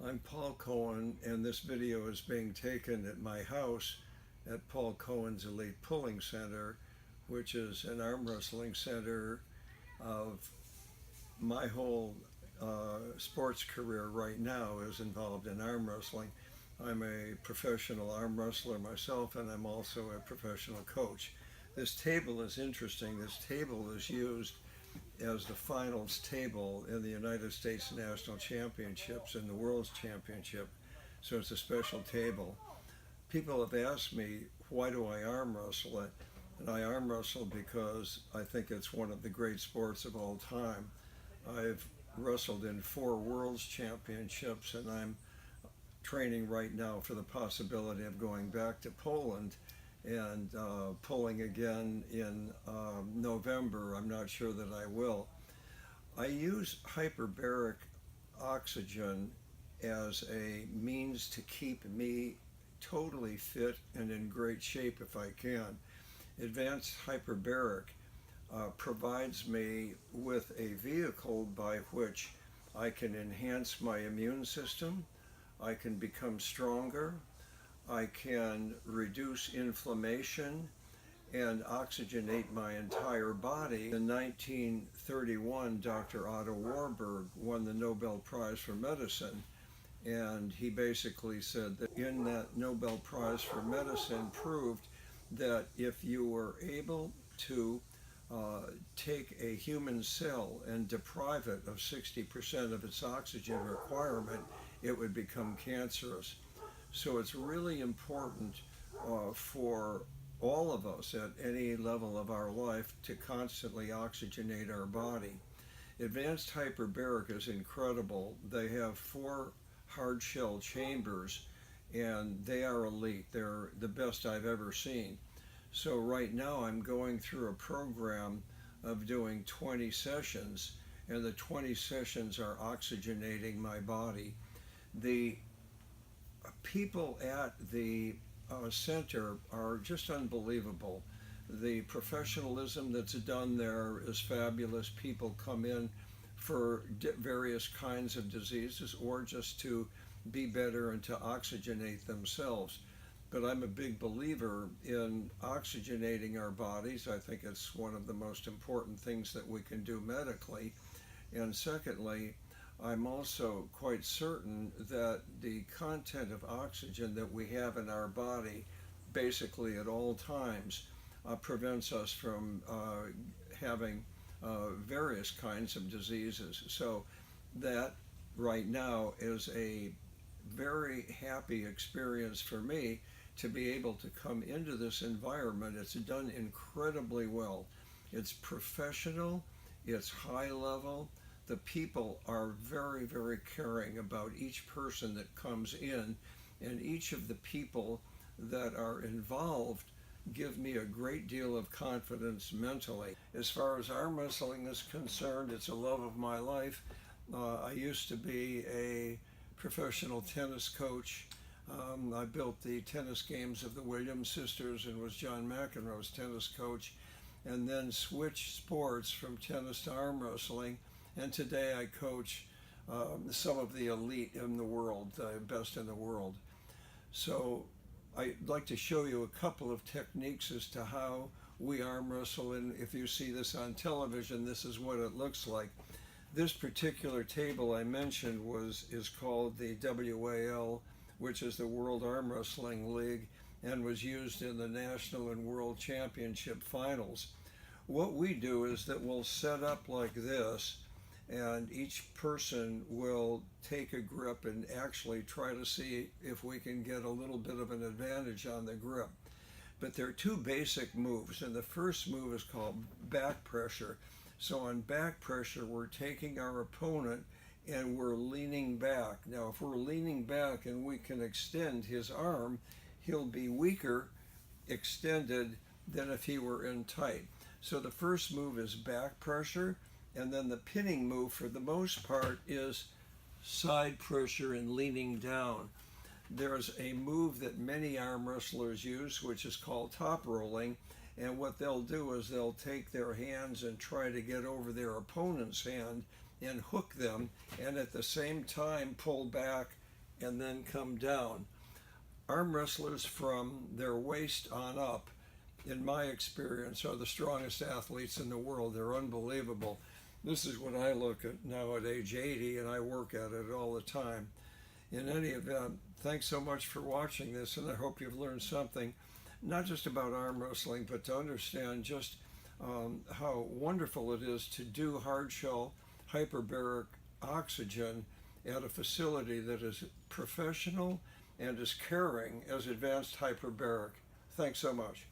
I'm Paul Cohen, and this video is being taken at my house at Paul Cohen's Elite Pulling Center, which is an arm wrestling center of my whole sports career right now is involved in arm wrestling. I'm a professional arm wrestler myself, and I'm also a professional coach. This table is interesting. This table is used as the finals table in the United States National Championships and the World's Championship. So it's a special table. People have asked me, why do I arm wrestle it? And I arm wrestle because I think it's one of the great sports of all time. I've wrestled in 4 World's Championships, and I'm training right now for the possibility of going back to Poland and pulling again in November. I'm not sure that I will. I use hyperbaric oxygen as a means to keep me totally fit and in great shape if I can. Advanced hyperbaric provides me with a vehicle by which I can enhance my immune system, I can become stronger, I can reduce inflammation and oxygenate my entire body. In 1931, Dr. Otto Warburg won the Nobel Prize for Medicine, and he basically said that in that Nobel Prize for Medicine proved that if you were able to take a human cell and deprive it of 60% of its oxygen requirement, it would become cancerous. So it's really important for all of us at any level of our life to constantly oxygenate our body. Advanced hyperbaric is incredible. They have 4 hard shell chambers, and they are elite. They're the best I've ever seen. So right now I'm going through a program of doing 20 sessions, and the 20 sessions are oxygenating my body. The people at the center are just unbelievable. The professionalism that's done there is fabulous. People come in for various kinds of diseases or just to be better and to oxygenate themselves. But I'm a big believer in oxygenating our bodies. I think it's one of the most important things that we can do medically. And secondly, I'm also quite certain that the content of oxygen that we have in our body, basically at all times, prevents us from having various kinds of diseases. So that right now is a very happy experience for me to be able to come into this environment. It's done incredibly well. It's professional, it's high level. The people are very, very caring about each person that comes in, and each of the people that are involved give me a great deal of confidence mentally. As far as arm wrestling is concerned, it's a love of my life. I used to be a professional tennis coach. I built the tennis games of the Williams sisters and was John McEnroe's tennis coach, and then switched sports from tennis to arm wrestling. And today I coach some of the elite in the world, the best in the world. So I'd like to show you a couple of techniques as to how we arm wrestle. And if you see this on television, this is what it looks like. This particular table I mentioned is called the WAL, which is the World Arm Wrestling League, and was used in the National and World Championship finals. What we do is that we'll set up like this, and each person will take a grip and actually try to see if we can get a little bit of an advantage on the grip. But there are 2 basic moves, and the first move is called back pressure. So on back pressure, we're taking our opponent and we're leaning back. Now, if we're leaning back and we can extend his arm, he'll be weaker extended than if he were in tight. So the first move is back pressure. And then the pinning move, for the most part, is side pressure and leaning down. There's a move that many arm wrestlers use, which is called top rolling. And what they'll do is they'll take their hands and try to get over their opponent's hand and hook them, and at the same time pull back and then come down. Arm wrestlers from their waist on up, in my experience, are the strongest athletes in the world. They're unbelievable. This is what I look at now at age 80, and I work at it all the time. In any event, thanks so much for watching this, and I hope you've learned something, not just about arm wrestling, but to understand just how wonderful it is to do hard shell hyperbaric oxygen at a facility that is professional and as caring as advanced hyperbaric. Thanks so much.